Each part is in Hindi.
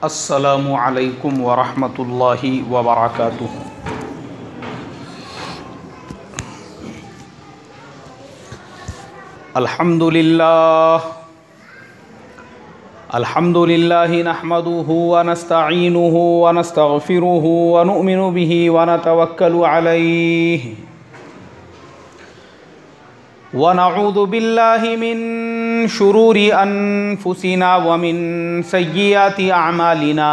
अस्सलामु अलैकुम वरहमतुल्लाहि वबरकातुहू। अल्हम्दुलिल्लाहि नहमदुहु व नस्तईनुहु व नस्तगफिरुहु व नुमिनु बिही व नतवक्कलु अलैहि व नऊज़ु बिल्लाहि मिन शुरूरि अनफुसिना व मिन सय्यिआति अअमालिना।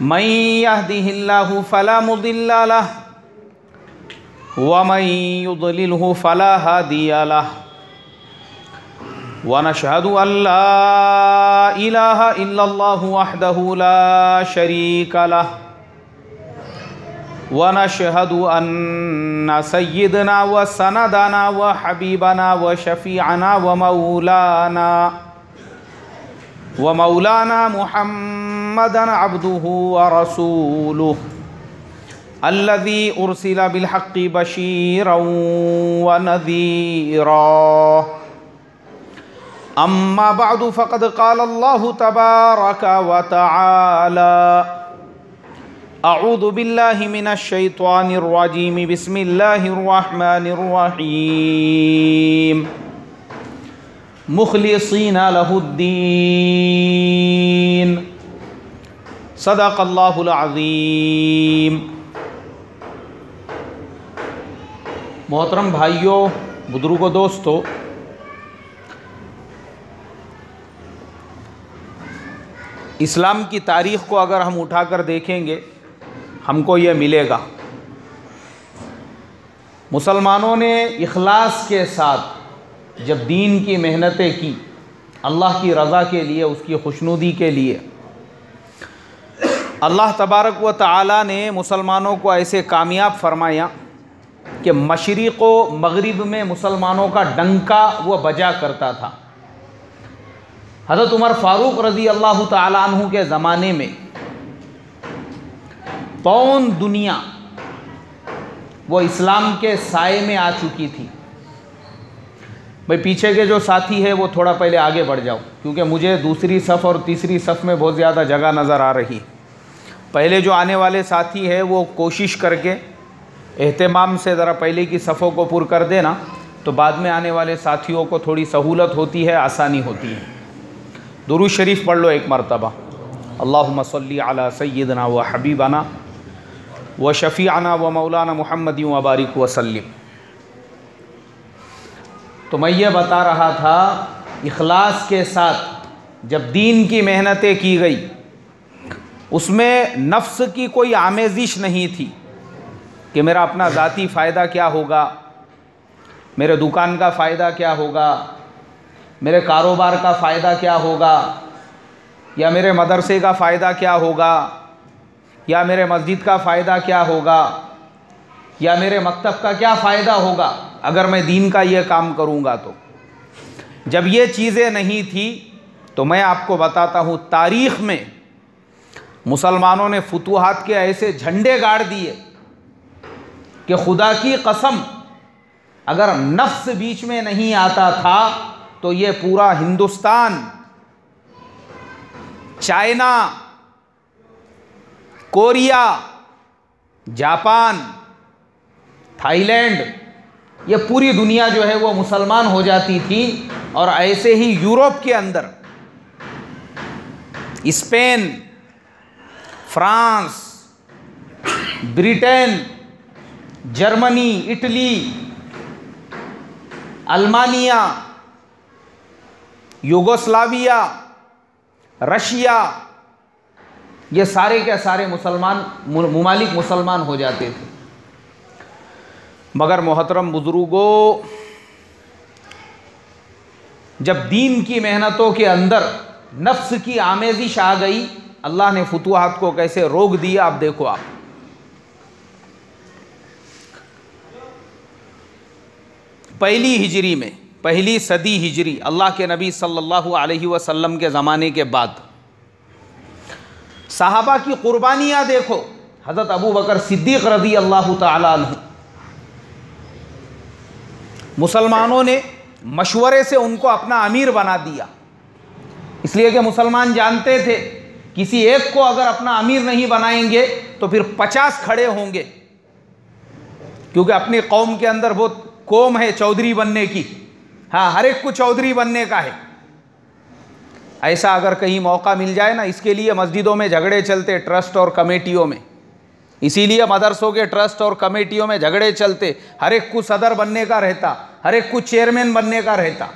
मन यहदिहिल्लाहु फला मुदिल्ल लहु व मन युद्लिल्हु फला हादिय लहु व नशहदु अल्ला इलाहा इल्लल्लाहु वहदहु ला शरीका लहु व नशहदु अन्ना सय्यिदना व सनदना व हबीबना व शफीअना व मौलाना मुहम्मदन अब्दुहु व रसूलुहु अल्लज़ी उर्सिला बिलहक़्क़ि बशीरन व नज़ीरा। अम्मा बअदु फ़क़द क़ाल अल्लाहु तबारक व तआला अऊज़ु बिल्लाहि मिनश शैतानिर रजीम बिस्मिल्लाहिर रहमानिर रहीम मुख़लिसीना लहुद्दीन सदक़ल्लाहुल अज़ीम। मोहतरम भाइयों, बुजुर्गों, दोस्तों, इस्लाम की तारीख़ को अगर हम उठाकर देखेंगे हमको ये मिलेगा। मुसलमानों ने इखलास के साथ जब दीन की मेहनतें की, अल्लाह की रज़ा के लिए, उसकी खुशनुदी के लिए, अल्लाह तबारक व तआला ने मुसलमानों को ऐसे कामयाब फरमाया कि मशरिक़ व मग़रिब में मुसलमानों का डंका वो बजा करता था। हज़रत उमर फ़ारूक रज़ी अल्लाह तआला अन्हु के ज़माने में पौन दुनिया वो इस्लाम के साए में आ चुकी थी। भाई पीछे के जो साथी है वो थोड़ा पहले आगे बढ़ जाओ, क्योंकि मुझे दूसरी सफ़ और तीसरी सफ़ में बहुत ज़्यादा जगह नज़र आ रही। पहले जो आने वाले साथी है वो कोशिश करके एहतमाम से ज़रा पहले की सफ़ों को पुर कर देना, तो बाद में आने वाले साथियों को थोड़ी सहूलत होती है, आसानी होती है। दुरूद शरीफ पढ़ लो एक मरतबा। अल्लाहुम्मा सल्ली अला सय्यिदना व हबीबना व शफ़ीअना व मौलाना मुहम्मद व बारिक व सल्लिम। तो मैं ये बता रहा था, इखलास के साथ जब दीन की मेहनतें की गई, उसमें नफ्स की कोई आमेज़िश नहीं थी कि मेरा अपना ज़ाती फ़ायदा क्या होगा, मेरे दुकान का फ़ायदा क्या होगा, मेरे कारोबार का फ़ायदा क्या होगा, या मेरे मदरसे का फ़ायदा क्या होगा, या मेरे मस्जिद का फ़ायदा क्या होगा, या मेरे मकतब का क्या फ़ायदा होगा अगर मैं दीन का ये काम करूँगा। तो जब ये चीज़ें नहीं थी, तो मैं आपको बताता हूँ, तारीख़ में मुसलमानों ने फुतूहात के ऐसे झंडे गाड़ दिए कि खुदा की कसम अगर नफ्स बीच में नहीं आता था तो ये पूरा Hindustan, China, Korea, Japan, Thailand, ये पूरी दुनिया जो है वो मुसलमान हो जाती थी। और ऐसे ही यूरोप के अंदर Spain, France, Britain, Germany, Italy, अल्मानिया, युगोस्लाविया, रशिया, ये सारे के सारे मुमालिक मुसलमान हो जाते थे। मगर मोहतरम बुजुर्गों, जब दीन की मेहनतों के अंदर नफ्स की आमेज़िश आ गई, अल्लाह ने फुतूहात को कैसे रोक दिया। आप देखो, आप पहली हिजरी में, पहली सदी हिजरी, अल्लाह के नबी सल्लल्लाहु अलैहि वसल्लम के ज़माने के बाद सहाबा की कुर्बानियाँ देखो। हज़रत अबू बकर सिद्दीक़ रज़ी अल्लाह तआला अन्हु, मुसलमानों ने मशवरे से उनको अपना अमीर बना दिया। इसलिए कि मुसलमान जानते थे किसी एक को अगर अपना अमीर नहीं बनाएंगे तो फिर 50 खड़े होंगे, क्योंकि अपनी कौम के अंदर बहुत कौम है चौधरी बनने की। हाँ, हर एक को चौधरी बनने का है। ऐसा अगर कहीं मौका मिल जाए ना, इसके लिए मस्जिदों में झगड़े चलते, ट्रस्ट और कमेटियों में। इसीलिए मदरसों के ट्रस्ट और कमेटियों में झगड़े चलते, हर एक को सदर बनने का रहता, हर एक को चेयरमैन बनने का रहता।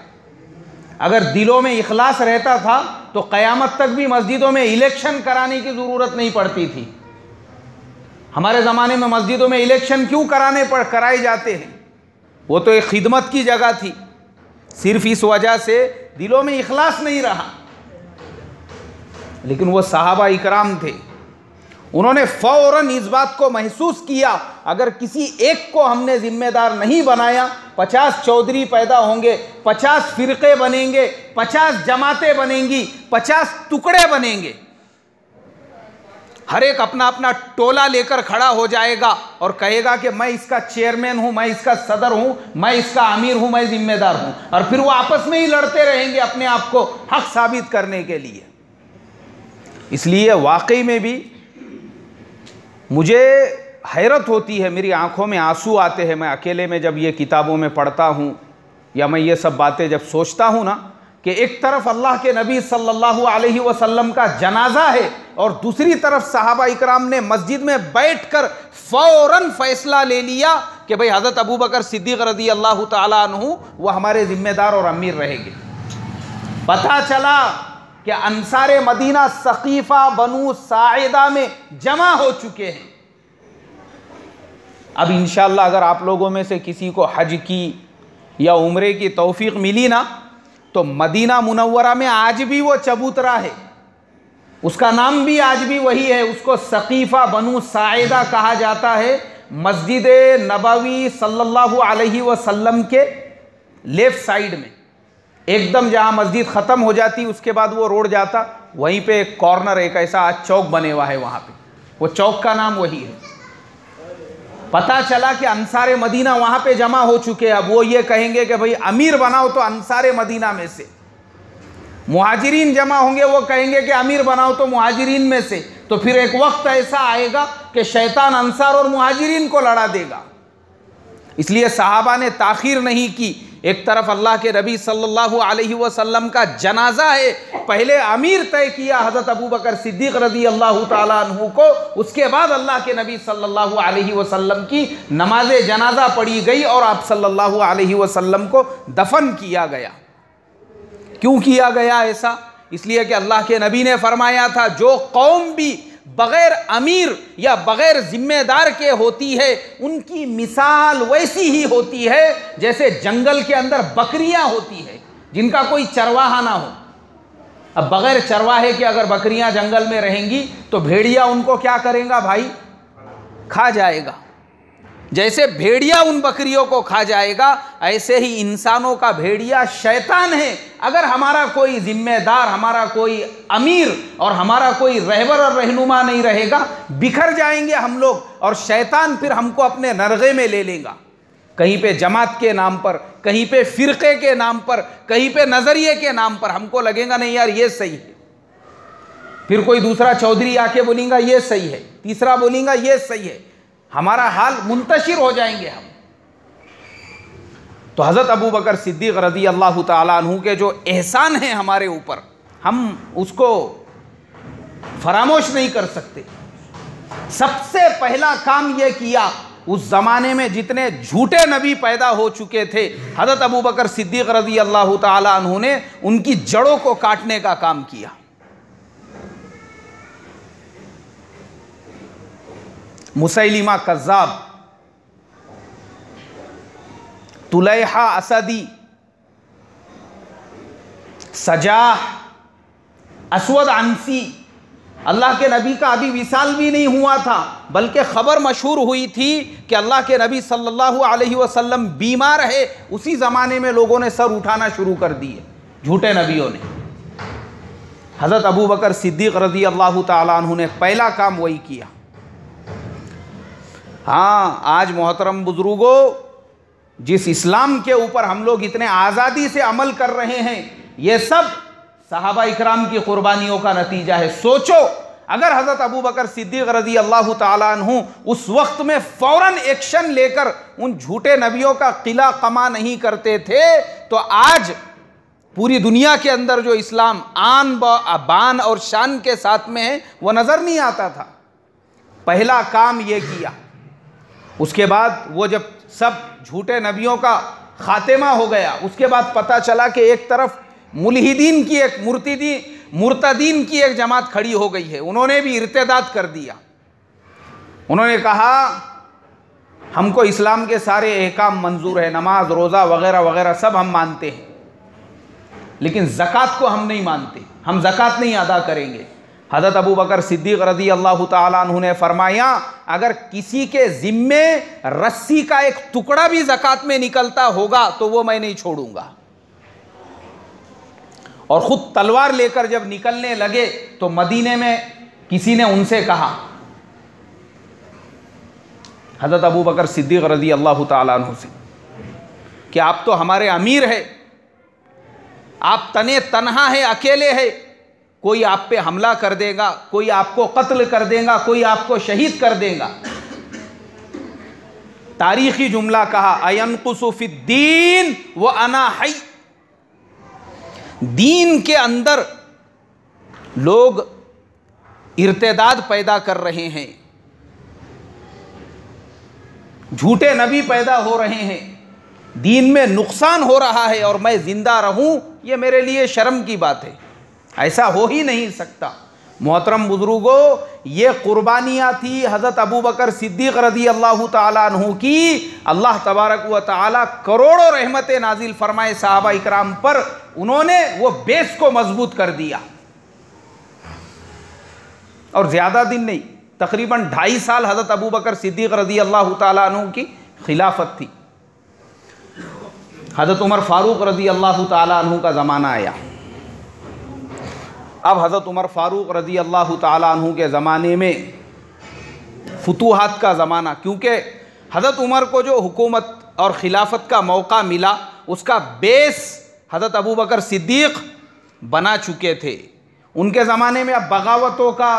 अगर दिलों में इखलास रहता था तो क़यामत तक भी मस्जिदों में इलेक्शन कराने की ज़रूरत नहीं पड़ती थी। हमारे ज़माने में मस्जिदों में इलेक्शन क्यों कराए जाते हैं? वो तो एक खिदमत की जगह थी, सिर्फ इस वजह से दिलों में इखलास नहीं रहा। लेकिन वो सहाबा इकराम थे, उन्होंने फ़ौरन इस बात को महसूस किया, अगर किसी एक को हमने जिम्मेदार नहीं बनाया, 50 चौधरी पैदा होंगे, 50 फ़िरक़े बनेंगे, 50 जमातें बनेंगी, 50 टुकड़े बनेंगे। हर एक अपना अपना टोला लेकर खड़ा हो जाएगा और कहेगा कि मैं इसका चेयरमैन हूं, मैं इसका सदर हूं, मैं इसका अमीर हूं, मैं जिम्मेदार हूं। और फिर वो आपस में ही लड़ते रहेंगे अपने आप को हक साबित करने के लिए। इसलिए वाकई में भी मुझे हैरत होती है, मेरी आंखों में आंसू आते हैं। मैं अकेले में जब ये किताबों में पढ़ता हूँ या मैं ये सब बातें जब सोचता हूँ ना, कि एक तरफ अल्लाह के नबी सल्लल्लाहु अलैहि वसल्लम का जनाजा है और दूसरी तरफ सहाबा इकराम ने मस्जिद में बैठकर फ़ौरन फैसला ले लिया कि भाई हज़रत अबू बकर सिद्दीक़ रज़ी अल्लाह ताला अन्हु वो हमारे ज़िम्मेदार और अमीर रहेंगे। पता चला कि अंसारे मदीना सक़ीफ़ा बनु साइदा में जमा हो चुके हैं। अब इंशाअल्लाह अगर आप लोगों में से किसी को हज की या उम्रे की तौफीक मिली ना, तो मदीना मुनव्वरा में आज भी वो चबूतरा है, उसका नाम भी आज भी वही है, उसको सक़ीफ़ा बनु साइदा कहा जाता है। मस्जिद नबवी सल्लल्लाहु अलैहि वसल्लम के लेफ़्ट साइड में, एकदम जहाँ मस्जिद ख़त्म हो जाती उसके बाद वो रोड जाता, वहीं पे एक कॉर्नर, एक ऐसा आज चौक बने हुआ है, वहाँ पे वो चौक का नाम वही है। पता चला कि अंसारे मदीना वहाँ पे जमा हो चुके हैं। अब वो ये कहेंगे कि भाई अमीर बनाओ तो अंसारे मदीना में से, मुहाजिरीन जमा होंगे, वो कहेंगे कि अमीर बनाओ तो मुहाजिरीन में से। तो फिर एक वक्त ऐसा आएगा कि शैतान अंसार और मुहाजिरीन को लड़ा देगा। इसलिए सहाबा ने ताख़ीर नहीं की। एक तरफ अल्लाह के नबी सल्लल्लाहु अलैहि वसल्लम का जनाजा है, पहले अमीर तय किया हज़रत अबू बकर सिद्दीक़ रज़ी अल्लाह ताला अन्हु को, उसके बाद अल्लाह के नबी सल्लल्लाहु अलैहि वसल्लम की नमाज जनाजा पढ़ी गई और आप सल्लल्लाहु अलैहि वसल्लम को दफन किया गया। क्यों किया गया ऐसा? इसलिए कि अल्लाह के नबी ने फरमाया था, जो कौम भी बग़ैर अमीर या बग़ैर ज़िम्मेदार के होती है, उनकी मिसाल वैसी ही होती है जैसे जंगल के अंदर बकरियां होती है जिनका कोई चरवाहा ना हो। अब बग़ैर चरवाहे के अगर बकरियां जंगल में रहेंगी तो भेड़िया उनको क्या करेगा भाई? खा जाएगा। जैसे भेड़िया उन बकरियों को खा जाएगा, ऐसे ही इंसानों का भेड़िया शैतान है। अगर हमारा कोई जिम्मेदार, हमारा कोई अमीर और हमारा कोई रहबर और रहनुमा नहीं रहेगा, बिखर जाएंगे हम लोग और शैतान फिर हमको अपने नरगे में ले लेगा। कहीं पे जमात के नाम पर, कहीं पे फ़िरक़े के नाम पर, कहीं पे नज़रिए के नाम पर हमको लगेगा नहीं यार ये सही है। फिर कोई दूसरा चौधरी आके बोलेगा ये सही है, तीसरा बोलेगा ये सही है, हमारा हाल मुंतशिर हो जाएंगे हम। तो हज़रत अबू बकर सिद्दीक़ रज़ी अल्लाह ताला अन्हु के जो एहसान हैं हमारे ऊपर, हम उसको फरामोश नहीं कर सकते। सबसे पहला काम यह किया, उस ज़माने में जितने झूठे नबी पैदा हो चुके थे, हज़रत अबू बकर सिद्दीक़ रज़ी अल्लाह ताला अन्हु ने उनकी जड़ों को काटने का काम किया। मुसैलिमा कज़्ज़ाब, तुलैहा असदी, सजाह, असवद अंसी, अल्लाह के नबी का अभी विसाल भी नहीं हुआ था, बल्कि ख़बर मशहूर हुई थी कि अल्लाह के नबी सल्लल्लाहु अलैहि वसल्लम बीमार है। उसी ज़माने में लोगों ने सर उठाना शुरू कर दिए, झूठे नबियों ने। हज़रत अबू बकर सिद्दीक़ रज़ी अल्लाह ताला अन्हु ने पहला काम वही किया। हाँ, आज मोहतरम बुज़ुर्गों, जिस इस्लाम के ऊपर हम लोग इतने आज़ादी से अमल कर रहे हैं, ये सब सहाबा इकराम की कुर्बानियों का नतीजा है। सोचो अगर हज़रत अबू बकर सिद्दीक़ रज़ी अल्लाह ताला अन्हु उस वक्त में फ़ौरन एक्शन लेकर उन झूठे नबियों का किला कमा नहीं करते थे तो आज पूरी दुनिया के अंदर जो इस्लाम बान और शान के साथ में है वो नज़र नहीं आता था। पहला काम ये किया। उसके बाद वो जब सब झूठे नबियों का खात्मा हो गया, उसके बाद पता चला कि एक तरफ मुल्हिदीन की एक मुर्तदीन की एक जमात खड़ी हो गई है। उन्होंने भी इर्तिदाद कर दिया। उन्होंने कहा हमको इस्लाम के सारे अहकाम मंजूर है, नमाज रोज़ा वगैरह वगैरह सब हम मानते हैं, लेकिन ज़कात को हम नहीं मानते, हम ज़कात नहीं अदा करेंगे। हज़रत अबू बकर सिद्दीक़ रज़ी अल्लाह ताला अन्हु ने फरमाया अगर किसी के ज़िम्मे रस्सी का एक टुकड़ा भी ज़कात में निकलता होगा तो वो मैं नहीं छोड़ूंगा। और ख़ुद तलवार लेकर जब निकलने लगे तो मदीने में किसी ने उनसे कहा, हज़रत अबू बकर सिद्दीक़ रज़ी अल्लाह ताला अन्हु से, कि आप तो हमारे अमीर है, आप तने तन्हा है, अकेले है, कोई आप पे हमला कर देगा, कोई आपको कत्ल कर देगा, कोई आपको शहीद कर देगा। तारीखी जुमला कहा अयनकुसु फिद्दीन व अना हई। दीन के अंदर लोग इर्तिदाद पैदा कर रहे हैं, झूठे नबी पैदा हो रहे हैं, दीन में नुकसान हो रहा है और मैं जिंदा रहूं ये मेरे लिए शर्म की बात है, ऐसा हो ही नहीं सकता। मोहतरम बुजुर्गों, ये कुर्बानियाँ थी हज़रत अबू बकर सिद्दीक़ रज़ी अल्लाह ताला अन्हु की। अल्लाह तबारक व ताला करोड़ों रहमतें नाजिल फरमाए सहाबा इकराम पर, उन्होंने वो बेस को मजबूत कर दिया। और ज़्यादा दिन नहीं, तकरीबन 2.5 साल हज़रत अबू बकर सिद्दीक़ रज़ी अल्लाह ताला अन्हु की खिलाफत थी। हज़रत उमर फ़ारूक रज़ी अल्लाह ताला अन्हु का ज़माना आया। अब हज़रत उमर फ़ारूक रज़ी अल्लाह ताला अन्हु के ज़माने में फुतूहात का ज़माना, क्योंकि हज़रत उमर को जो हुकूमत और खिलाफत का मौका मिला उसका बेस हज़रत अबू बकर सिद्दीक़ बना चुके थे। उनके ज़माने में अब बगावतों का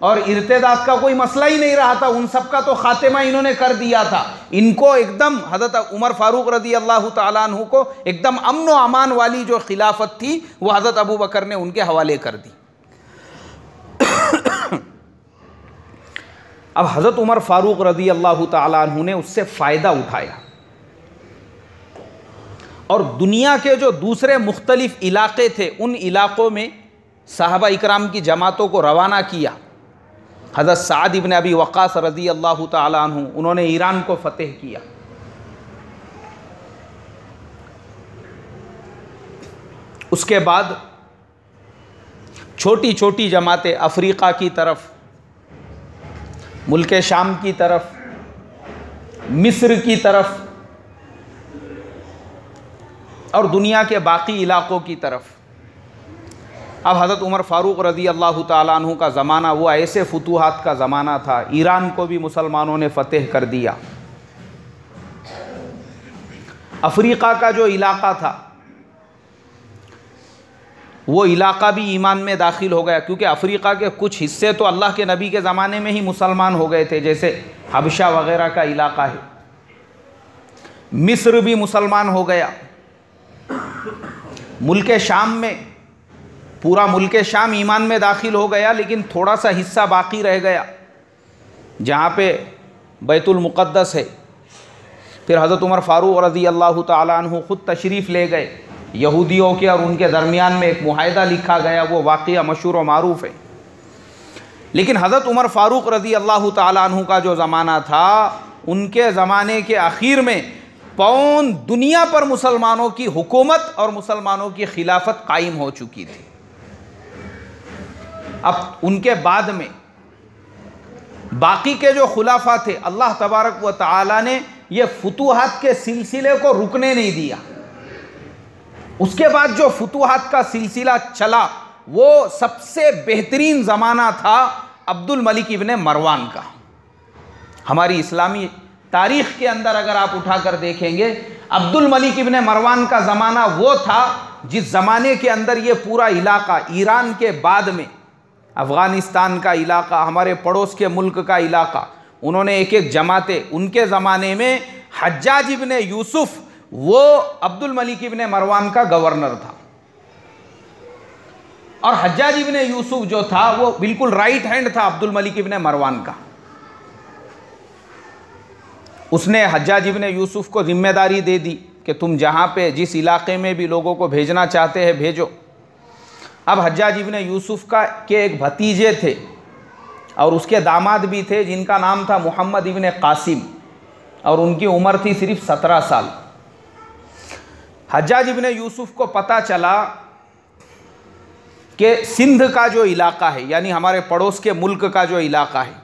और इर्तिदाद का कोई मसला ही नहीं रहा था, उन सब का तो खात्मा इन्होंने कर दिया था। इनको एकदम हज़रत उमर फ़ारूक रज़ी अल्लाह ताला अन्हु को एकदम अमन व अमान वाली जो खिलाफत थी वो हज़रत अबू बकर ने उनके हवाले कर दी। अब हज़रत उमर फ़ारूक रज़ी अल्लाह ताला अन्हु ने उससे फ़ायदा उठाया और दुनिया के जो दूसरे मुख्तलिफ इलाक़े थे उन इलाक़ों में सहाबा इकराम की जमातों को रवाना किया। हज़रत साद इब्न अबी वक़ास रज़ी अल्लाह ताला अन्हु, उन्होंने ईरान को फ़तेह किया। उसके बाद छोटी छोटी जमातें अफ़रीक़ा की तरफ, मुल्क शाम की तरफ, मिस्र की तरफ और दुनिया के बाकी इलाक़ों की तरफ। अब हज़रत उमर फ़ारूक रज़ी अल्लाह ताला अन्हु का ज़माना वो ऐसे फुतूहात का ज़माना था। ईरान को भी मुसलमानों ने फ़तेह कर दिया। अफ़रीक़ा का जो इलाक़ा था वो इलाक़ा भी ईमान में दाखिल हो गया, क्योंकि अफ़रीक़ा के कुछ हिस्से तो अल्लाह के नबी के ज़माने में ही मुसलमान हो गए थे, जैसे हबशा वग़ैरह का इलाक़ा है। मिस्र भी मुसलमान हो गया। मुल्क शाम में पूरा मुल्क शाम ईमान में दाखिल हो गया, लेकिन थोड़ा सा हिस्सा बाकी रह गया जहाँ पे बैतुल मुक़द्दस है। फिर हज़रत उमर फ़ारूक रज़ी अल्लाह ताला अन्हु ख़ुद तशरीफ़ ले गए। यहूदियों के और उनके दरमियान में एक मुआहिदा लिखा गया, वो वाक़या मशहूर और मारूफ़ है। लेकिन हज़रत उमर फ़ारूक रज़ी अल्लाह ताला अन्हु का जो ज़माना था, उनके ज़माने के आखिर में पौन दुनिया पर मुसलमानों की हुकूमत और मुसलमानों की खिलाफत कायम हो चुकी थी। अब उनके बाद में बाकी के जो खुलाफा थे, अल्लाह तबारक व तआला ने ये फुतूहात के सिलसिले को रुकने नहीं दिया। उसके बाद जो फुतूहात का सिलसिला चला वो सबसे बेहतरीन ज़माना था अब्दुल मलिक इब्ने मरवान का। हमारी इस्लामी तारीख़ के अंदर अगर आप उठाकर देखेंगे, अब्दुल मलिक इब्ने मरवान का ज़माना वो था जिस ज़माने के अंदर ये पूरा इलाका, ईरान के बाद में अफ़गानिस्तान का इलाका, हमारे पड़ोस के मुल्क का इलाका, उन्होंने एक एक जमातें, उनके ज़माने में हज्जाज इब्ने यूसुफ वो अब्दुल मलिक इब्ने मरवान का गवर्नर था। और हज्जाज इब्ने यूसुफ जो था वो बिल्कुल राइट हैंड था अब्दुल मलिक इब्ने मरवान का। उसने हज्जाज इब्ने यूसुफ को जिम्मेदारी दे दी कि तुम जहाँ पे जिस इलाके में भी लोगों को भेजना चाहते हैं भेजो। अब हज्जाज इब्ने यूसुफ के एक भतीजे थे और उसके दामाद भी थे जिनका नाम था मोहम्मद इब्ने कासिम, और उनकी उम्र थी सिर्फ 17 साल। हज्जाज इब्ने यूसुफ को पता चला कि सिंध का जो इलाका है, यानी हमारे पड़ोस के मुल्क का जो इलाका है,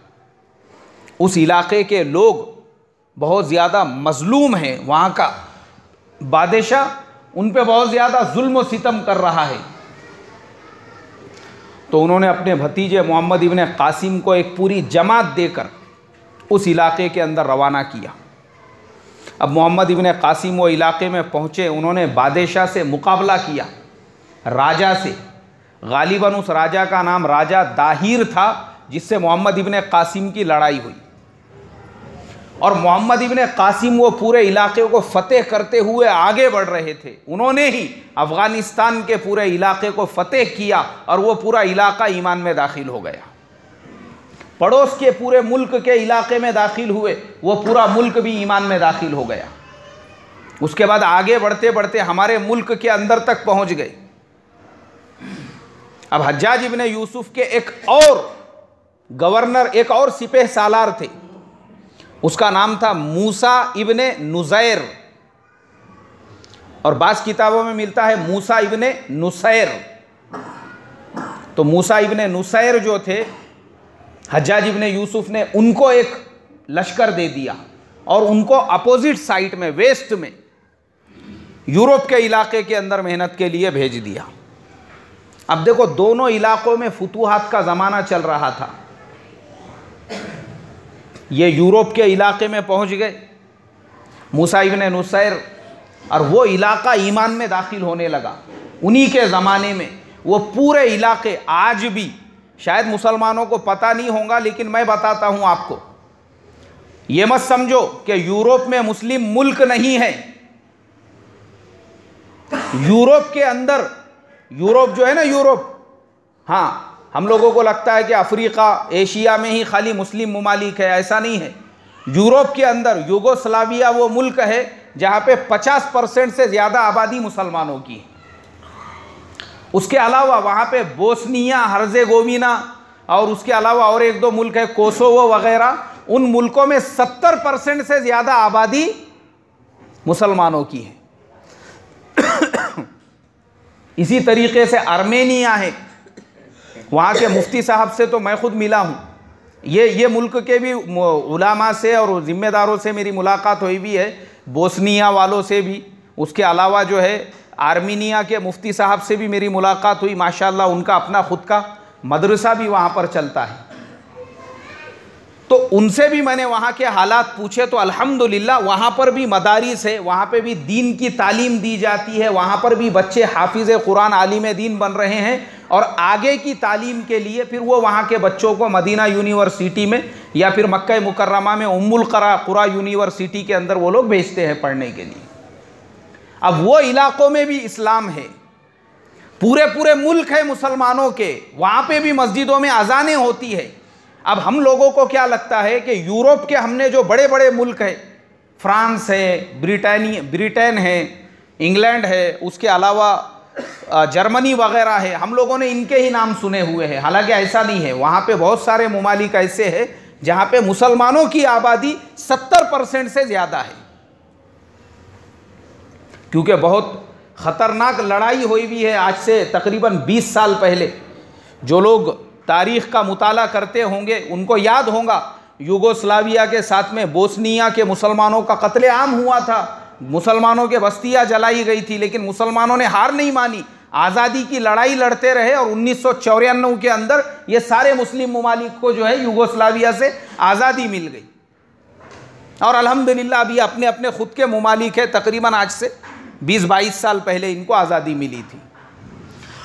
उस इलाके के लोग बहुत ज़्यादा मजलूम हैं, वहाँ का बादशाह उन पे बहुत ज़्यादा जुल्म व सितम कर रहा है। तो उन्होंने अपने भतीजे मोहम्मद इब्ने कासिम को एक पूरी जमात देकर उस इलाके के अंदर रवाना किया। अब मोहम्मद इब्ने कासिम वो इलाके में पहुँचे, उन्होंने बादशाह से मुकाबला किया, राजा से। गालिबन उस राजा का नाम राजा दाहिर था जिससे मोहम्मद इब्ने कासिम की लड़ाई हुई। और मोहम्मद इब्ने कासिम वो पूरे इलाके को फतेह करते हुए आगे बढ़ रहे थे। उन्होंने ही अफ़गानिस्तान के पूरे इलाके को फतेह किया और वो पूरा इलाका ईमान में दाखिल हो गया। पड़ोस के पूरे मुल्क के इलाके में दाखिल हुए, वो पूरा मुल्क भी ईमान में दाखिल हो गया। उसके बाद आगे बढ़ते बढ़ते हमारे मुल्क के अंदर तक पहुँच गए। अब हज्जाज इब्ने यूसुफ के एक और गवर्नर, एक और सिपह सालार थे, उसका नाम था मूसा इब्ने नुज़ैर, और बाज़ किताबों में मिलता है मूसा इब्ने नुसैर। तो मूसा इब्ने नुसैर जो थे, हज्जाज इब्ने यूसुफ ने उनको एक लश्कर दे दिया और उनको अपोजिट साइड में, वेस्ट में, यूरोप के इलाके के अंदर मेहनत के लिए भेज दिया। अब देखो, दोनों इलाकों में फुतूहात का ज़माना चल रहा था। ये यूरोप के इलाके में पहुंच गए मूसा इब्ने नुसैर, और वो इलाका ईमान में दाखिल होने लगा। उन्हीं के ज़माने में वो पूरे इलाके, आज भी शायद मुसलमानों को पता नहीं होगा, लेकिन मैं बताता हूँ आपको। ये मत समझो कि यूरोप में मुस्लिम मुल्क नहीं है। यूरोप के अंदर, यूरोप जो है ना, यूरोप, हाँ, हम लोगों को लगता है कि अफ्रीका, एशिया में ही खाली मुस्लिम ममालिक है, ऐसा नहीं है। यूरोप के अंदर यूगोस्लाविया वो मुल्क है जहाँ पे 50% से ज़्यादा आबादी मुसलमानों की है। उसके अलावा वहाँ पे बोस्निया, हर्जेगोविना, और उसके अलावा और एक दो मुल्क है, कोसोवो वगैरह, उन मुल्कों में 70% से ज़्यादा आबादी मुसलमानों की है। इसी तरीके से आर्मेनिया है, वहाँ के मुफ्ती साहब से तो मैं खुद मिला हूँ। ये मुल्क के भी उलामा से और ज़िम्मेदारों से मेरी मुलाकात हुई भी है, बोस्निया वालों से भी। उसके अलावा जो है आर्मीनिया के मुफ्ती साहब से भी मेरी मुलाकात हुई। माशाल्लाह, उनका अपना ख़ुद का मदरसा भी वहाँ पर चलता है। तो उनसे भी मैंने वहाँ के हालात पूछे, तो अल्हम्दुलिल्लाह वहाँ पर भी मदारिस है, वहाँ पे भी दीन की तालीम दी जाती है, वहाँ पर भी बच्चे हाफिज़ कुरान, आलिम दीन बन रहे हैं। और आगे की तालीम के लिए फिर वो वहाँ के बच्चों को मदीना यूनिवर्सिटी में या फिर मक्का मुकर्रमा में उम्मुल कुरा यूनिवर्सिटी के अंदर वो लोग भेजते हैं पढ़ने के लिए। अब वो इलाकों में भी इस्लाम है, पूरे पूरे मुल्क है मुसलमानों के, वहाँ पे भी मस्जिदों में अजानें होती है। अब हम लोगों को क्या लगता है कि यूरोप के हमने जो बड़े बड़े मुल्क है, फ्रांस है, ब्रिटेन है, इंग्लैंड है, उसके अलावा जर्मनी वगैरह है, हम लोगों ने इनके ही नाम सुने हुए हैं। हालांकि ऐसा नहीं है, वहाँ पे बहुत सारे ममालिक ऐसे हैं जहाँ पे मुसलमानों की आबादी 70% से ज़्यादा है। क्योंकि बहुत ख़तरनाक लड़ाई हुई भी है आज से तकरीबन 20 साल पहले। जो लोग तारीख़ का मुताला करते होंगे उनको याद होगा, यूगोस्लाविया के साथ में बोस्निया के मुसलमानों का कत्लेआम हुआ था, मुसलमानों के बस्तियाँ जलाई गई थी, लेकिन मुसलमानों ने हार नहीं मानी, आज़ादी की लड़ाई लड़ते रहे और 1994 के अंदर ये सारे मुस्लिम ममालिक को जो है यूगोस्लाविया से आज़ादी मिल गई। और अल्हम्दुलिल्लाह अभी अपने अपने ख़ुद के ममालिक है, तकरीबन आज से 20-22 साल पहले इनको आज़ादी मिली थी।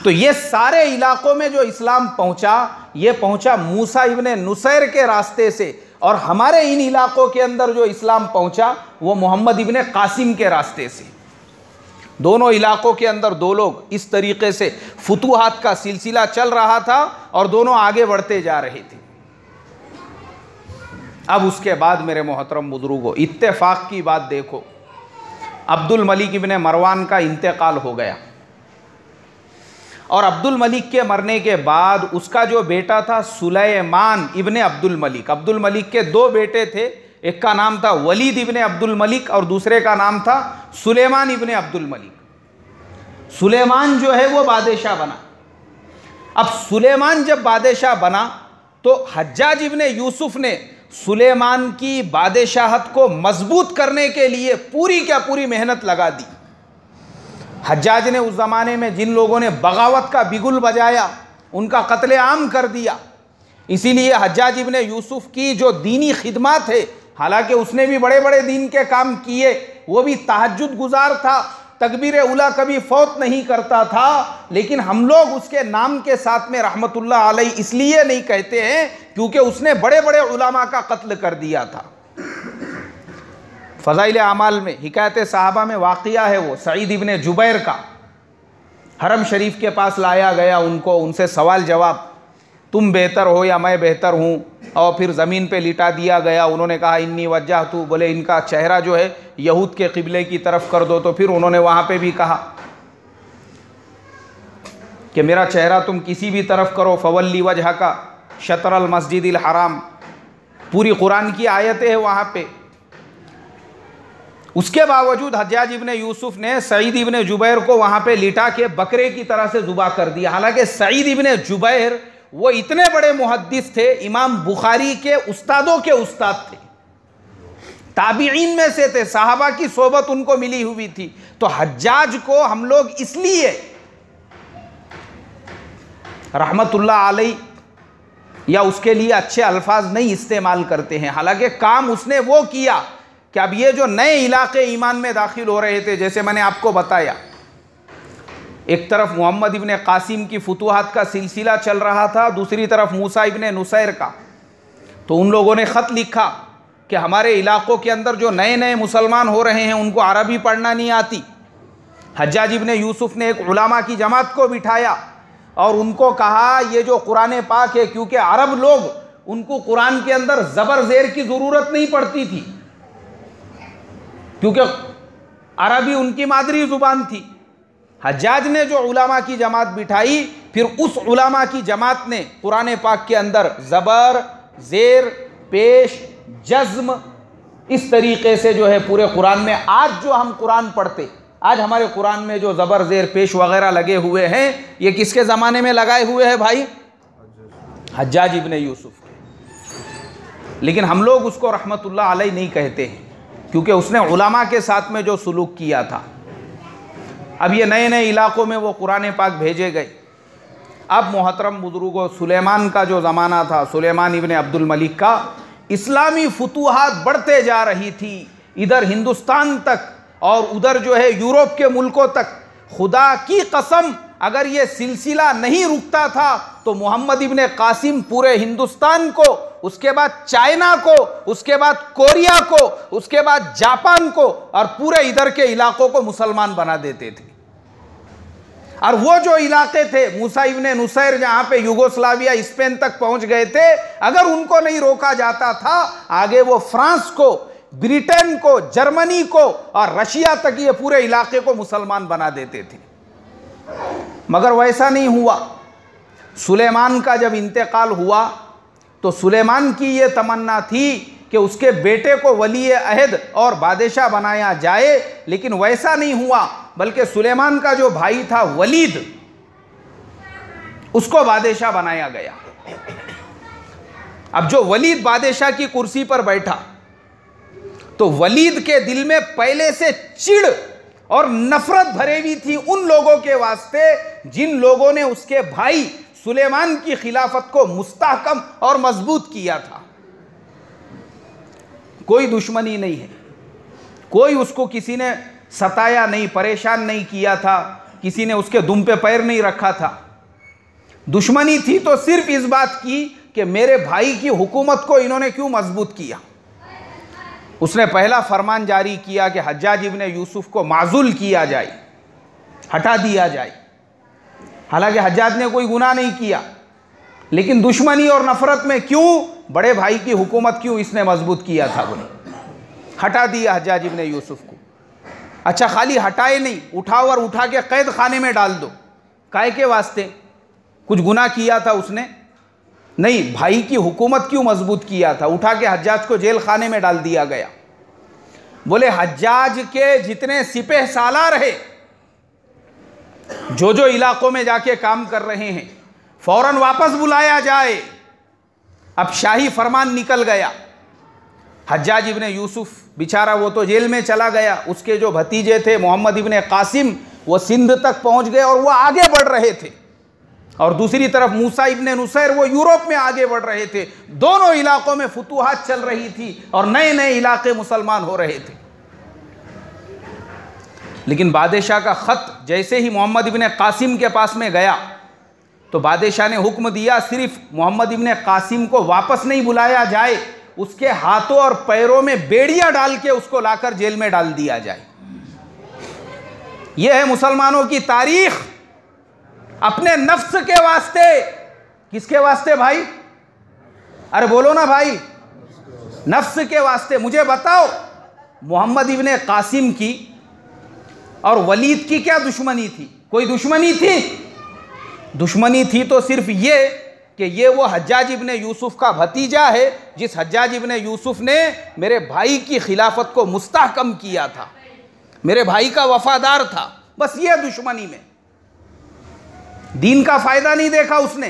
तो ये सारे इलाकों में जो इस्लाम पहुंचा, ये पहुंचा मूसा इब्ने नुसैर के रास्ते से, और हमारे इन इलाकों के अंदर जो इस्लाम पहुंचा वो मोहम्मद इब्ने कासिम के रास्ते से। दोनों इलाकों के अंदर दो लोग, इस तरीके से फुतूहात का सिलसिला चल रहा था और दोनों आगे बढ़ते जा रहे थे। अब उसके बाद मेरे मोहतरम बुजुर्गों, इत्तेफाक की बात देखो, अब्दुल मलिक इब्ने मरवान का इंतकाल हो गया, और अब्दुल मलिक के मरने के बाद उसका जो बेटा था सुलेमान इब्ने अब्दुल मलिक, अब्दुल मलिक के दो बेटे थे, एक का नाम था वलीद इब्ने अब्दुल मलिक और दूसरे का नाम था सुलेमान इब्ने अब्दुल मलिक। सुलेमान जो है वो बादशाह बना। अब सुलेमान जब बादशाह बना तो हज्जाज इब्ने यूसुफ ने सुलेमान की बादशाहत को मजबूत करने के लिए पूरी क्या पूरी मेहनत लगा दी। हज्जाज ने उस ज़माने में जिन लोगों ने बगावत का बिगुल बजाया उनका कत्लेआम कर दिया। इसीलिए हज्जाज इब्ने यूसुफ की जो दीनी खिदमत है, हालांकि उसने भी बड़े बड़े दीन के काम किए, वो भी तहज्जुद गुजार था, तकबीर उला कभी फौत नहीं करता था, लेकिन हम लोग उसके नाम के साथ में रहमतुल्लाह अलैह इसलिए नहीं कहते हैं क्योंकि उसने बड़े बड़े उलामा का कत्ल कर दिया था। फ़ज़ाइल आमाल में हिकायत साहबा में वाक़िया है वो सईद इब्ने जुबैर का। हरम शरीफ के पास लाया गया उनको, उनसे सवाल जवाब, तुम बेहतर हो या मैं बेहतर हूँ, और फिर ज़मीन पे लिटा दिया गया। उन्होंने कहा इन्नी वज्जहतु, बोले इनका चेहरा जो है यहूद के क़िबले की तरफ कर दो। तो फिर उन्होंने वहाँ पे भी कहा कि मेरा चेहरा तुम किसी भी तरफ करो, फ़वल्ली वजहका शतरल मस्जिदिल हराम, पूरी कुरान की आयतें हैं वहाँ पे। उसके बावजूद हज्जाज इब्ने यूसुफ ने सईद इब्ने जुबैर को वहाँ पे लिटा के बकरे की तरह से ज़ुबा कर दिया। हालांकि सईद इब्ने जुबैर वो इतने बड़े मुहद्दिस थे, इमाम बुखारी के उस्तादों के उस्ताद थे, ताबीईन में से थे, साहबा की सोबत उनको मिली हुई थी। तो हज्जाज को हम लोग इसलिए रहमतुल्लाह अलैह या उसके लिए अच्छे अल्फाज नहीं इस्तेमाल करते हैं। हालांकि काम उसने वो किया कि अब ये जो नए इलाके ईमान में दाखिल हो रहे थे, जैसे मैंने आपको बताया, एक तरफ मोहम्मद इब्ने कासिम की फुतूहात का सिलसिला चल रहा था, दूसरी तरफ मूसा इब्ने नुसैर का। तो उन लोगों ने ख़त लिखा कि हमारे इलाक़ों के अंदर जो नए नए मुसलमान हो रहे हैं उनको अरबी पढ़ना नहीं आती। हज्जाज इब्ने यूसुफ ने एक उलामा की जमात को बिठाया और उनको कहा ये जो कुरान पाक है, क्योंकि अरब लोग, उनको कुरान के अंदर ज़बर ज़ेर की ज़रूरत नहीं पड़ती थी क्योंकि अरबी उनकी मादरी ज़ुबान थी। हज्जाज ने जो उलामा की जमात बिठाई, फिर उस उलामा की जमात ने कुरान पाक के अंदर ज़बर, ज़ेर, पेश, जज़्म, इस तरीके से जो है पूरे कुरान में आज जो हम कुरान पढ़ते, आज हमारे कुरान में जो ज़बर, ज़ेर, पेश वगैरह लगे हुए हैं, ये किसके ज़माने में लगाए हुए हैं भाई? हज्जाज इब्ने यूसुफ के। लेकिन हम लोग उसको रहमतुल्लाह अलैह नहीं कहते हैं क्योंकि उसने उलामा के साथ में जो सुलूक किया था। अब ये नए नए इलाक़ों में वो कुरान पाक भेजे गए। अब मोहतरम बुजुर्गों, सुलेमान का जो ज़माना था, सुलेमान इब्ने अब्दुल मलिक का, इस्लामी फुतूहात बढ़ते जा रही थी, इधर हिंदुस्तान तक और उधर जो है यूरोप के मुल्कों तक। खुदा की कसम, अगर ये सिलसिला नहीं रुकता था तो मोहम्मद इब्ने कासिम पूरे हिंदुस्तान को, उसके बाद चाइना को, उसके बाद कोरिया को, उसके बाद जापान को और पूरे इधर के इलाकों को मुसलमान बना देते थे। और वो जो इलाके थे, मूसा इब्ने नुसैर जहां पे युगोस्लाविया, स्पेन तक पहुंच गए थे, अगर उनको नहीं रोका जाता था, आगे वो फ्रांस को, ब्रिटेन को, जर्मनी को और रशिया तक ये पूरे इलाके को मुसलमान बना देते थे। मगर वैसा नहीं हुआ। सुलेमान का जब इंतकाल हुआ तो सुलेमान की ये तमन्ना थी कि उसके बेटे को वली अहद और बादशाह बनाया जाए, लेकिन वैसा नहीं हुआ, बल्कि सुलेमान का जो भाई था वलीद, उसको बादशाह बनाया गया। अब जो वलीद बादशाह की कुर्सी पर बैठा तो वलीद के दिल में पहले से चिढ़ और नफरत भरे हुई थी उन लोगों के वास्ते जिन लोगों ने उसके भाई सुलेमान की खिलाफत को मुस्तहकम और मजबूत किया था। कोई दुश्मनी नहीं है, कोई उसको किसी ने सताया नहीं, परेशान नहीं किया था, किसी ने उसके दुम पे पैर नहीं रखा था। दुश्मनी थी तो सिर्फ इस बात की कि मेरे भाई की हुकूमत को इन्होंने क्यों मजबूत किया। उसने पहला फरमान जारी किया कि हज्जाज इब्ने यूसुफ को माज़ूल किया जाए, हटा दिया जाए। हालांकि हज्जाज ने कोई गुनाह नहीं किया, लेकिन दुश्मनी और नफरत में क्यों बड़े भाई की हुकूमत क्यों इसने मजबूत किया था, बोले हटा दिया हज्जाज इब्ने यूसुफ को। अच्छा, खाली हटाए नहीं, उठाओ और उठा के कैद खाने में डाल दो। काहे के वास्ते? कुछ गुनाह किया था उसने? नहीं, भाई की हुकूमत क्यों मजबूत किया था? उठा के हज्जाज को जेल खाने में डाल दिया गया। बोले हज्जाज के जितने सिपह सालार है, जो जो इलाकों में जाके काम कर रहे हैं, फौरन वापस बुलाया जाए। अब शाही फरमान निकल गया। हज्जाज इब्ने यूसुफ बेचारा वो तो जेल में चला गया, उसके जो भतीजे थे मोहम्मद इब्ने कासिम वो सिंध तक पहुंच गए और वो आगे बढ़ रहे थे, और दूसरी तरफ मूसा इब्ने नुसैर वो यूरोप में आगे बढ़ रहे थे। दोनों इलाकों में फुतूहात चल रही थी और नए नए इलाके मुसलमान हो रहे थे। लेकिन बादशाह का ख़त जैसे ही मोहम्मद इब्ने कासिम के पास में गया तो बादशाह ने हुक्म दिया सिर्फ मोहम्मद इब्ने कासिम को वापस नहीं बुलाया जाए, उसके हाथों और पैरों में बेड़ियां डाल के उसको लाकर जेल में डाल दिया जाए। यह है मुसलमानों की तारीख। अपने नफ्स के वास्ते, किसके वास्ते भाई? अरे बोलो ना भाई, नफ्स के वास्ते। मुझे बताओ, मोहम्मद इब्ने कासिम की और वलीद की क्या दुश्मनी थी? कोई दुश्मनी थी? दुश्मनी थी तो सिर्फ ये कि ये वो हज्जाज इब्ने यूसुफ का भतीजा है, जिस हज्जाज इब्ने यूसुफ ने मेरे भाई की खिलाफत को मुस्तहकम किया था, मेरे भाई का वफादार था। बस ये दुश्मनी में दीन का फायदा नहीं देखा उसने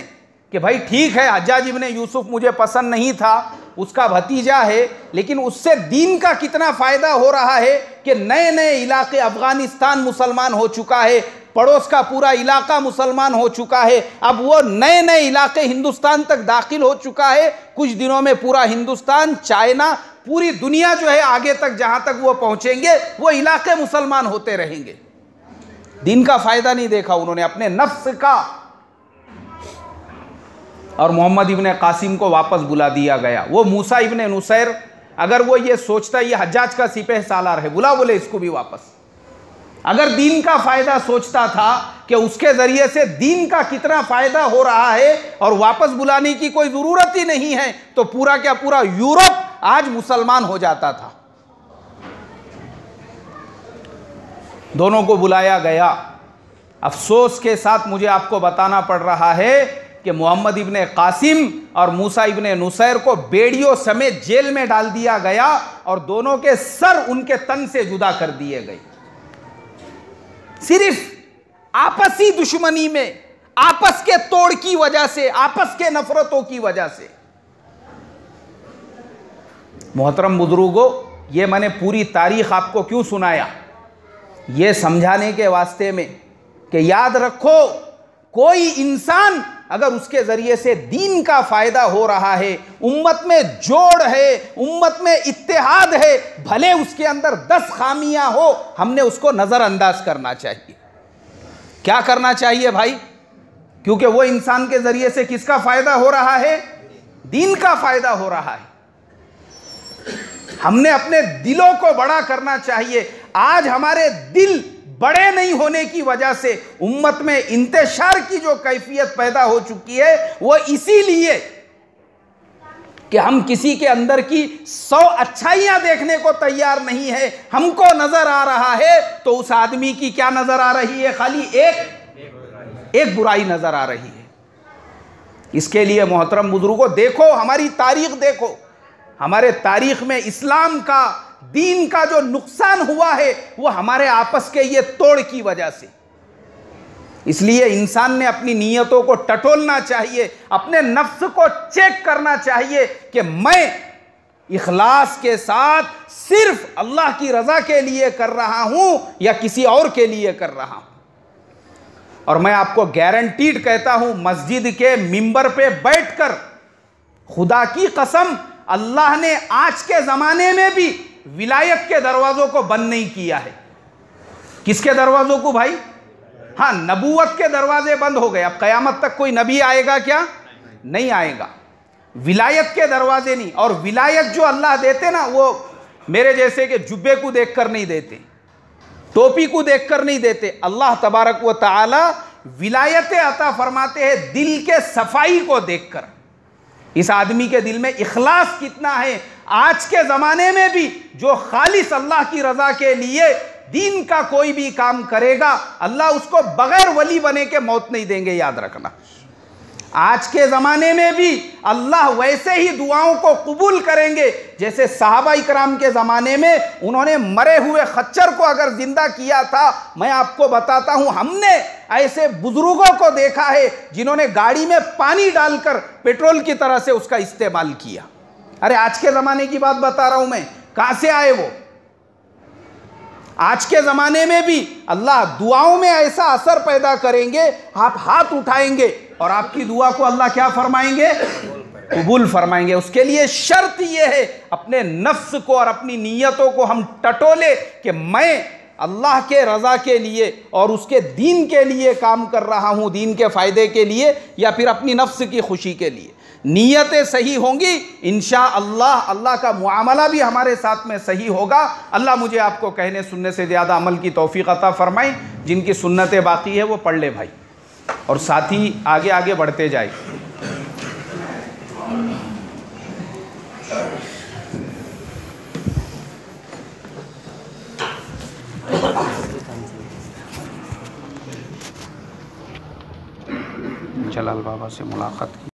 कि भाई ठीक है हज्जाज इब्ने यूसुफ मुझे पसंद नहीं था, उसका भतीजा है, लेकिन उससे दीन का कितना फायदा हो रहा है कि नए नए इलाके, अफगानिस्तान मुसलमान हो चुका है, पड़ोस का पूरा इलाका मुसलमान हो चुका है, अब वो नए नए इलाके हिंदुस्तान तक दाखिल हो चुका है। कुछ दिनों में पूरा हिंदुस्तान, चाइना, पूरी दुनिया जो है आगे तक जहां तक वो पहुंचेंगे वो इलाके मुसलमान होते रहेंगे। दीन का फायदा नहीं देखा उन्होंने, अपने नफ्स का। और मोहम्मद इब्ने कासिम को वापस बुला दिया गया। वो मूसा इब्ने नुसैर, अगर वो ये सोचता ये हज्जाज का सिपह सालार है, बुला बोले इसको भी वापस। अगर दीन का फायदा सोचता था कि उसके जरिए से दीन का कितना फायदा हो रहा है और वापस बुलाने की कोई जरूरत ही नहीं है, तो पूरा क्या पूरा यूरोप आज मुसलमान हो जाता था। दोनों को बुलाया गया। अफसोस के साथ मुझे आपको बताना पड़ रहा है कि मोहम्मद इब्ने कासिम और मूसा इब्ने नुसैर को बेड़ियों समेत जेल में डाल दिया गया और दोनों के सर उनके तन से जुदा कर दिए गए। सिर्फ आपसी दुश्मनी में, आपस के तोड़ की वजह से, आपस के नफरतों की वजह से। मोहतरम बुजुर्गों, ये मैंने पूरी तारीख आपको क्यों सुनाया? ये समझाने के वास्ते में कि याद रखो, कोई इंसान अगर उसके जरिए से दीन का फायदा हो रहा है, उम्मत में जोड़ है, उम्मत में इत्तेहाद है, भले उसके अंदर 10 खामियां हो, हमने उसको नजरअंदाज करना चाहिए। क्या करना चाहिए भाई? क्योंकि वो इंसान के जरिए से किसका फायदा हो रहा है? दीन का फायदा हो रहा है। हमने अपने दिलों को बड़ा करना चाहिए। आज हमारे दिल बड़े नहीं होने की वजह से उम्मत में इंतशार की जो कैफियत पैदा हो चुकी है, वो इसीलिए कि हम किसी के अंदर की 100 अच्छाइयां देखने को तैयार नहीं है। हमको नजर आ रहा है तो उस आदमी की क्या नजर आ रही है? खाली एक बुराई नजर आ रही है। इसके लिए मोहतरम बुजुर्गों, देखो हमारी तारीख, देखो हमारे तारीख में इस्लाम का, दीन का जो नुकसान हुआ है वो हमारे आपस के ये तोड़ की वजह से। इसलिए इंसान ने अपनी नीयतों को टटोलना चाहिए, अपने नफ्स को चेक करना चाहिए कि मैं इखलास के साथ सिर्फ अल्लाह की रजा के लिए कर रहा हूं या किसी और के लिए कर रहा हूं। और मैं आपको गारंटीड कहता हूं, मस्जिद के मिंबर पे बैठकर खुदा की कसम, अल्लाह ने आज के जमाने में भी विलायत के दरवाजों को बंद नहीं किया है। किसके दरवाज़ों को भाई? हाँ, नबूवत के दरवाजे बंद हो गए, अब क़यामत तक कोई नबी आएगा क्या? नहीं आएगा। विलायत के दरवाजे नहीं, और विलायत जो अल्लाह देते ना, वो मेरे जैसे के जुब्बे को देखकर नहीं देते, टोपी को देखकर नहीं देते। अल्लाह तबारक व तआला विलायतें अता फरमाते हैं दिल के सफाई को देखकर। इस आदमी के दिल में इखलास कितना है। आज के ज़माने में भी जो खालिस अल्लाह की रज़ा के लिए दीन का कोई भी काम करेगा, अल्लाह उसको बगैर वली बने के मौत नहीं देंगे, याद रखना। आज के ज़माने में भी अल्लाह वैसे ही दुआओं को कबूल करेंगे जैसे सहाबा इकराम के ज़माने में उन्होंने मरे हुए खच्चर को अगर ज़िंदा किया था। मैं आपको बताता हूँ, हमने ऐसे बुज़ुर्गों को देखा है जिन्होंने गाड़ी में पानी डालकर पेट्रोल की तरह से उसका इस्तेमाल किया। अरे आज के ज़माने की बात बता रहा हूँ मैं, कहाँ से आए वो? आज के ज़माने में भी अल्लाह दुआओं में ऐसा असर पैदा करेंगे, आप हाथ उठाएंगे और आपकी दुआ को अल्लाह क्या फरमाएंगे? कबूल फरमाएंगे। उसके लिए शर्त यह है, अपने नफ्स को और अपनी नीयतों को हम टटोले कि मैं अल्लाह के रज़ा के लिए और उसके दीन के लिए काम कर रहा हूँ, दीन के फ़ायदे के लिए या फिर अपनी नफ्स की खुशी के लिए। नीयतें सही होंगी, इंशाअल्लाह अल्लाह का मुआमला भी हमारे साथ में सही होगा। अल्लाह मुझे आपको कहने सुनने से ज़्यादा अमल की तौफीक अता फरमाए। जिनकी सुन्नतें बाकी है वो पढ़ ले भाई, और साथ ही आगे आगे बढ़ते जाए। जलाल बाबा से मुलाकात की।